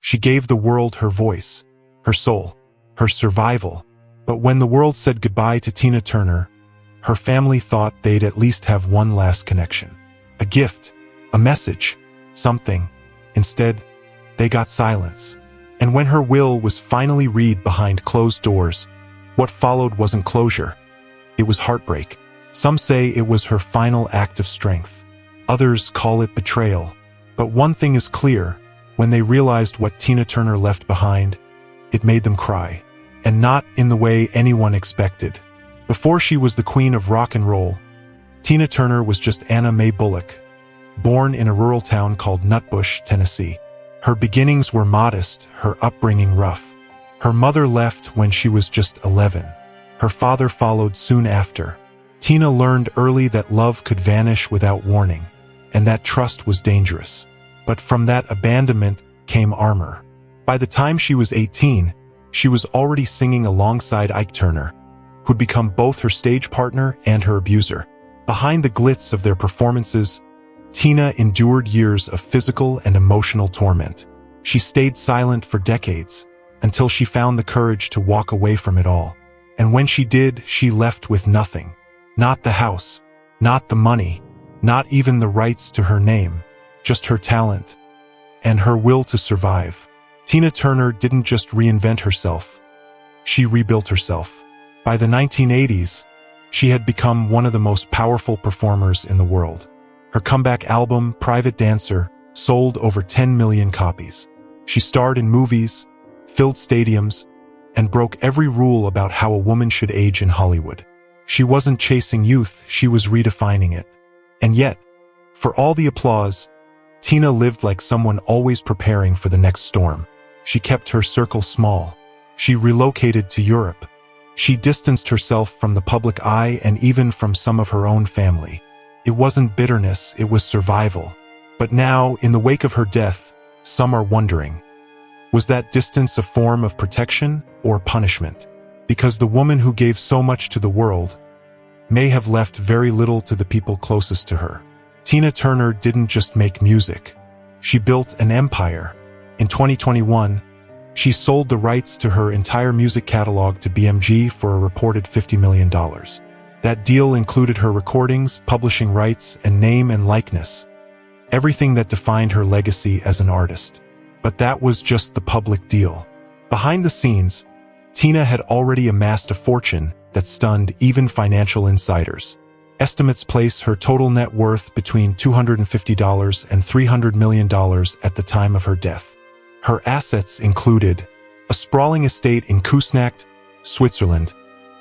She gave the world her voice, her soul, her survival. But when the world said goodbye to Tina Turner, her family thought they'd at least have one last connection. A gift, a message, something. Instead, they got silence. And when her will was finally read behind closed doors, what followed wasn't closure. It was heartbreak. Some say it was her final act of strength. Others call it betrayal. But one thing is clear, when they realized what Tina Turner left behind, it made them cry. And not in the way anyone expected. Before she was the queen of rock and roll, Tina Turner was just Anna Mae Bullock, born in a rural town called Nutbush, Tennessee. Her beginnings were modest, her upbringing rough. Her mother left when she was just 11. Her father followed soon after. Tina learned early that love could vanish without warning, and that trust was dangerous. But from that abandonment came armor. By the time she was 18, she was already singing alongside Ike Turner, who'd become both her stage partner and her abuser. Behind the glitz of their performances, Tina endured years of physical and emotional torment. She stayed silent for decades, until she found the courage to walk away from it all. And when she did, she left with nothing. Not the house, not the money, not even the rights to her name, just her talent and her will to survive. Tina Turner didn't just reinvent herself, she rebuilt herself. By the 1980s, she had become one of the most powerful performers in the world. Her comeback album, Private Dancer, sold over 10 million copies. She starred in movies, filled stadiums, and broke every rule about how a woman should age in Hollywood. She wasn't chasing youth, she was redefining it. And yet, for all the applause, Tina lived like someone always preparing for the next storm. She kept her circle small. She relocated to Europe. She distanced herself from the public eye and even from some of her own family. It wasn't bitterness, it was survival. But now, in the wake of her death, some are wondering, was that distance a form of protection or punishment? Because the woman who gave so much to the world may have left very little to the people closest to her. Tina Turner didn't just make music. She built an empire. In 2021, she sold the rights to her entire music catalog to BMG for a reported $50 million. That deal included her recordings, publishing rights, and name and likeness. Everything that defined her legacy as an artist. But that was just the public deal. Behind the scenes, Tina had already amassed a fortune that stunned even financial insiders. Estimates place her total net worth between $250 and $300 million at the time of her death. Her assets included a sprawling estate in Küsnacht, Switzerland,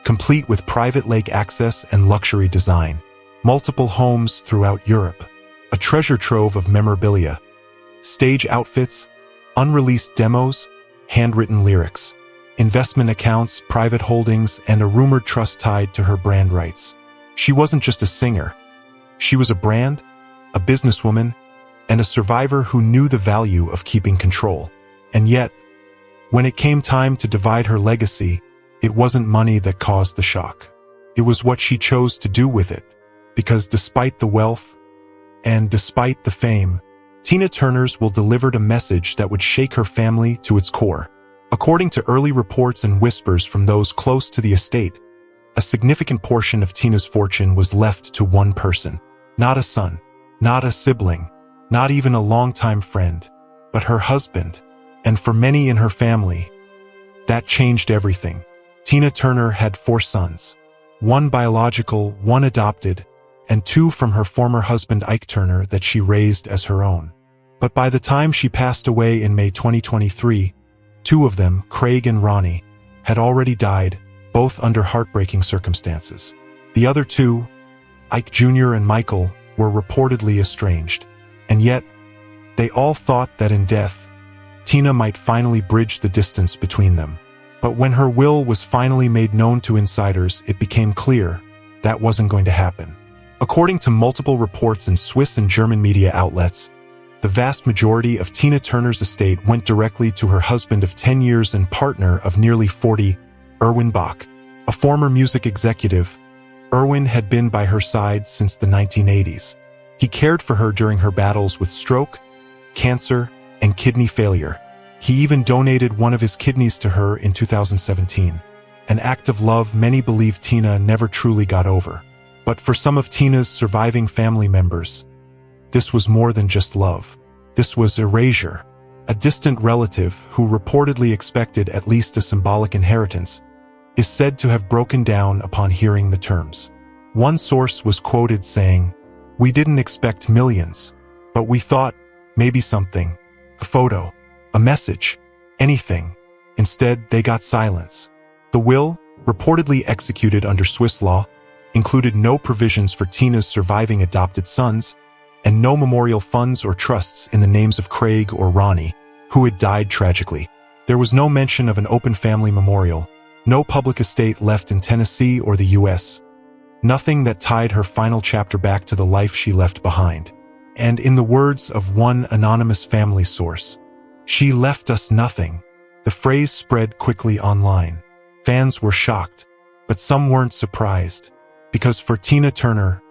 complete with private lake access and luxury design, multiple homes throughout Europe, a treasure trove of memorabilia, stage outfits, unreleased demos, handwritten lyrics, investment accounts, private holdings, and a rumored trust tied to her brand rights. She wasn't just a singer. She was a brand, a businesswoman, and a survivor who knew the value of keeping control. And yet, when it came time to divide her legacy, it wasn't money that caused the shock. It was what she chose to do with it. Because despite the wealth, and despite the fame, Tina Turner's will delivered a message that would shake her family to its core. According to early reports and whispers from those close to the estate, a significant portion of Tina's fortune was left to one person. Not a son, not a sibling, not even a longtime friend, but her husband. And for many in her family, that changed everything. Tina Turner had 4 sons, 1 biological, 1 adopted, and 2 from her former husband Ike Turner that she raised as her own. But by the time she passed away in May 2023, 2 of them, Craig and Ronnie, had already died, both under heartbreaking circumstances. The other 2, Ike Jr. and Michael, were reportedly estranged. And yet, they all thought that in death, Tina might finally bridge the distance between them. But when her will was finally made known to insiders, it became clear that wasn't going to happen. According to multiple reports in Swiss and German media outlets, the vast majority of Tina Turner's estate went directly to her husband of 10 years and partner of nearly 40, Erwin Bach. A former music executive, Erwin had been by her side since the 1980s. He cared for her during her battles with stroke, cancer, and kidney failure. He even donated one of his kidneys to her in 2017, an act of love many believe Tina never truly got over. But for some of Tina's surviving family members, this was more than just love. This was erasure. A distant relative who reportedly expected at least a symbolic inheritance is said to have broken down upon hearing the terms. One source was quoted saying, "We didn't expect millions, but we thought maybe something, a photo, a message, anything." Instead, they got silence. The will, reportedly executed under Swiss law, included no provisions for Tina's surviving adopted sons and no memorial funds or trusts in the names of Craig or Ronnie, who had died tragically. There was no mention of an open family memorial, no public estate left in Tennessee or the U.S., nothing that tied her final chapter back to the life she left behind. And in the words of one anonymous family source, "She left us nothing." The phrase spread quickly online. Fans were shocked, but some weren't surprised, because for Tina Turner,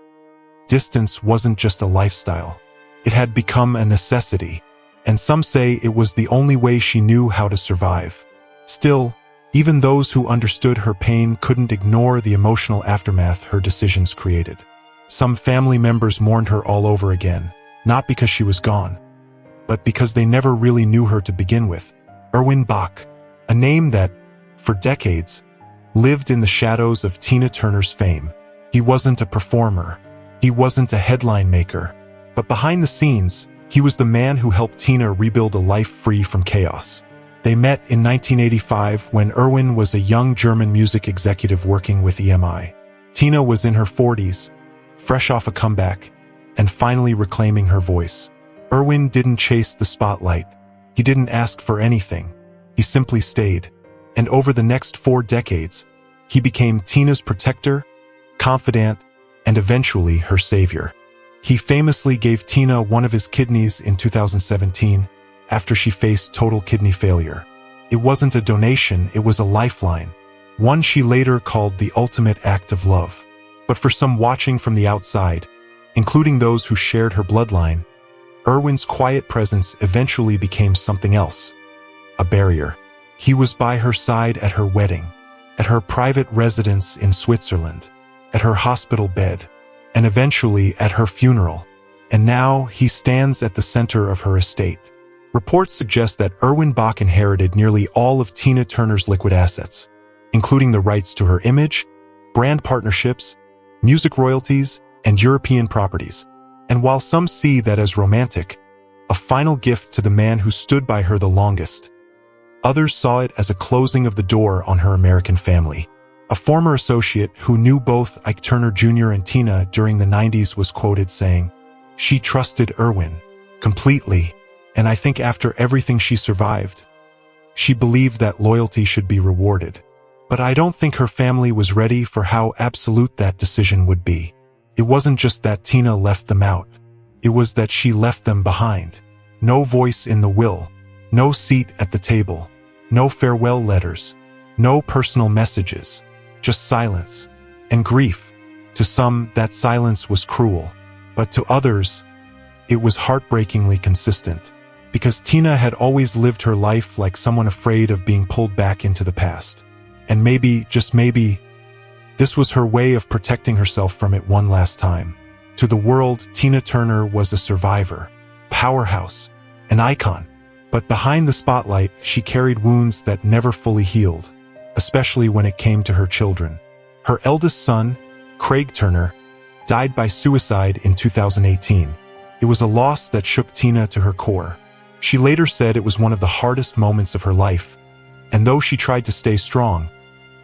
distance wasn't just a lifestyle. It had become a necessity, and some say it was the only way she knew how to survive. Still, even those who understood her pain couldn't ignore the emotional aftermath her decisions created. Some family members mourned her all over again, not because she was gone, but because they never really knew her to begin with. Erwin Bach, a name that, for decades, lived in the shadows of Tina Turner's fame. He wasn't a performer. He wasn't a headline maker. But behind the scenes, he was the man who helped Tina rebuild a life free from chaos. They met in 1985 when Erwin was a young German music executive working with EMI. Tina was in her 40s, fresh off a comeback, and finally reclaiming her voice. Erwin didn't chase the spotlight. He didn't ask for anything. He simply stayed. And over the next 4 decades, he became Tina's protector, confidant, and eventually her savior. He famously gave Tina one of his kidneys in 2017 after she faced total kidney failure. It wasn't a donation, it was a lifeline, one she later called the ultimate act of love. But for some watching from the outside, including those who shared her bloodline, Erwin's quiet presence eventually became something else, a barrier. He was by her side at her wedding, at her private residence in Switzerland, at her hospital bed, and eventually at her funeral. And now he stands at the center of her estate. Reports suggest that Erwin Bach inherited nearly all of Tina Turner's liquid assets, including the rights to her image, brand partnerships, music royalties, and European properties. And while some see that as romantic, a final gift to the man who stood by her the longest, others saw it as a closing of the door on her American family. A former associate who knew both Ike Turner Jr. and Tina during the 90s was quoted saying, "She trusted Erwin completely, and I think after everything she survived, she believed that loyalty should be rewarded. But I don't think her family was ready for how absolute that decision would be." It wasn't just that Tina left them out. It was that she left them behind. No voice in the will, no seat at the table, no farewell letters, no personal messages, just silence and grief. To some, that silence was cruel, but to others, it was heartbreakingly consistent, because Tina had always lived her life like someone afraid of being pulled back into the past. And maybe, just maybe, this was her way of protecting herself from it one last time. To the world, Tina Turner was a survivor, powerhouse, an icon. But behind the spotlight, she carried wounds that never fully healed, especially when it came to her children. Her eldest son, Craig Turner, died by suicide in 2018. It was a loss that shook Tina to her core. She later said it was one of the hardest moments of her life, and though she tried to stay strong,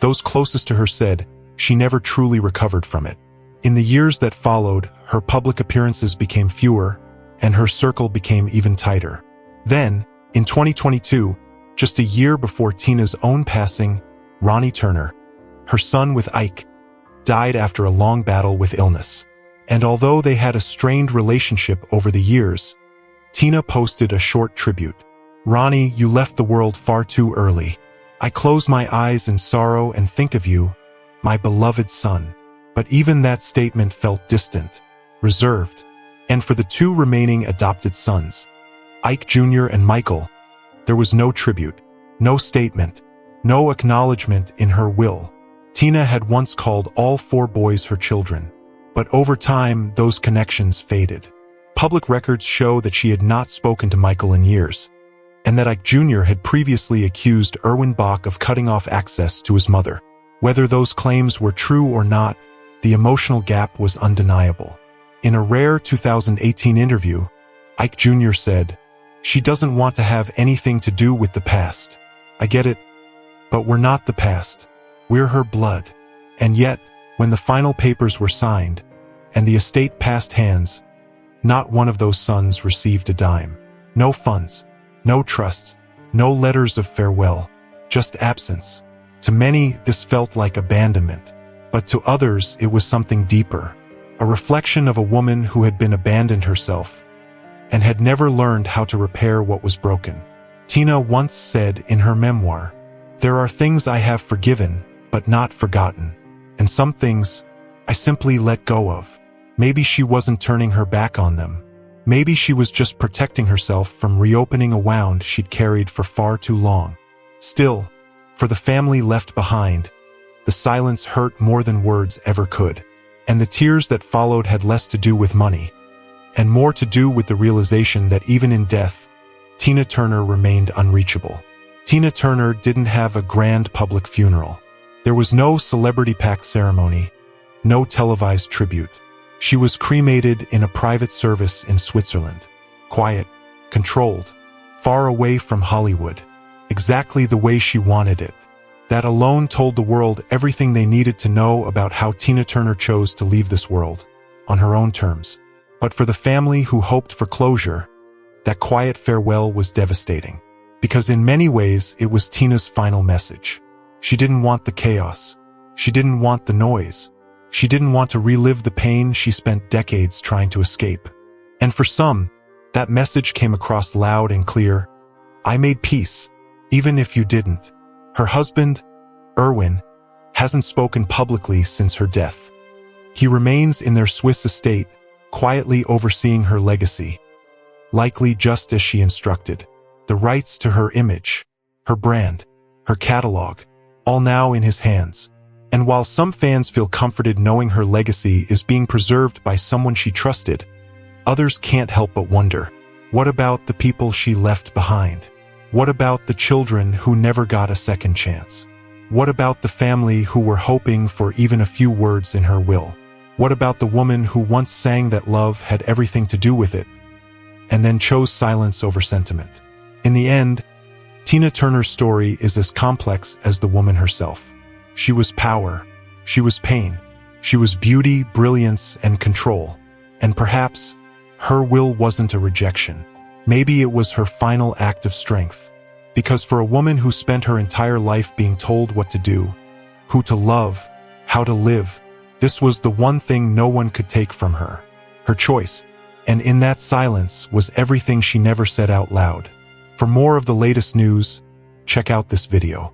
those closest to her said she never truly recovered from it. In the years that followed, her public appearances became fewer, and her circle became even tighter. Then, in 2022, just a year before Tina's own passing, Ronnie Turner, her son with Ike, died after a long battle with illness. And although they had a strained relationship over the years, Tina posted a short tribute. "Ronnie, you left the world far too early. I close my eyes in sorrow and think of you, my beloved son." But even that statement felt distant, reserved. And for the 2 remaining adopted sons, Ike Jr. and Michael, There was no tribute, no statement, no acknowledgement in her will. Tina had once called all 4 boys her children, but over time those connections faded. Public records show that she had not spoken to Michael in years, and that Ike Jr. had previously accused Erwin Bach of cutting off access to his mother. Whether those claims were true or not, the emotional gap was undeniable. In a rare 2018 interview, Ike Jr. said, "She doesn't want to have anything to do with the past. I get it, but we're not the past. We're her blood." And yet, when the final papers were signed, and the estate passed hands, not one of those sons received a dime. No funds, no trusts, no letters of farewell, just absence. To many, this felt like abandonment, but to others it was something deeper, a reflection of a woman who had been abandoned herself, and had never learned how to repair what was broken. Tina once said in her memoir, "There are things I have forgiven, but not forgotten, and some things I simply let go of." Maybe she wasn't turning her back on them. Maybe she was just protecting herself from reopening a wound she'd carried for far too long. Still, for the family left behind, the silence hurt more than words ever could, and the tears that followed had less to do with money, and more to do with the realization that even in death, Tina Turner remained unreachable. Tina Turner didn't have a grand public funeral. There was no celebrity-packed ceremony, no televised tribute. She was cremated in a private service in Switzerland. Quiet, controlled, far away from Hollywood, exactly the way she wanted it. That alone told the world everything they needed to know about how Tina Turner chose to leave this world, on her own terms. But for the family who hoped for closure, that quiet farewell was devastating. Because in many ways, it was Tina's final message. She didn't want the chaos. She didn't want the noise. She didn't want to relive the pain she spent decades trying to escape. And for some, that message came across loud and clear. "I made peace, even if you didn't." Her husband, Erwin, hasn't spoken publicly since her death. He remains in their Swiss estate, quietly overseeing her legacy, likely just as she instructed. The rights to her image, her brand, her catalog, all now in his hands. And while some fans feel comforted knowing her legacy is being preserved by someone she trusted, others can't help but wonder, what about the people she left behind? What about the children who never got a second chance? What about the family who were hoping for even a few words in her will? What about the woman who once sang that love had everything to do with it, and then chose silence over sentiment? In the end, Tina Turner's story is as complex as the woman herself. She was power, she was pain, she was beauty, brilliance, and control. And perhaps her will wasn't a rejection. Maybe it was her final act of strength. Because for a woman who spent her entire life being told what to do, who to love, how to live, this was the one thing no one could take from her. Her choice. And in that silence was everything she never said out loud. For more of the latest news, check out this video.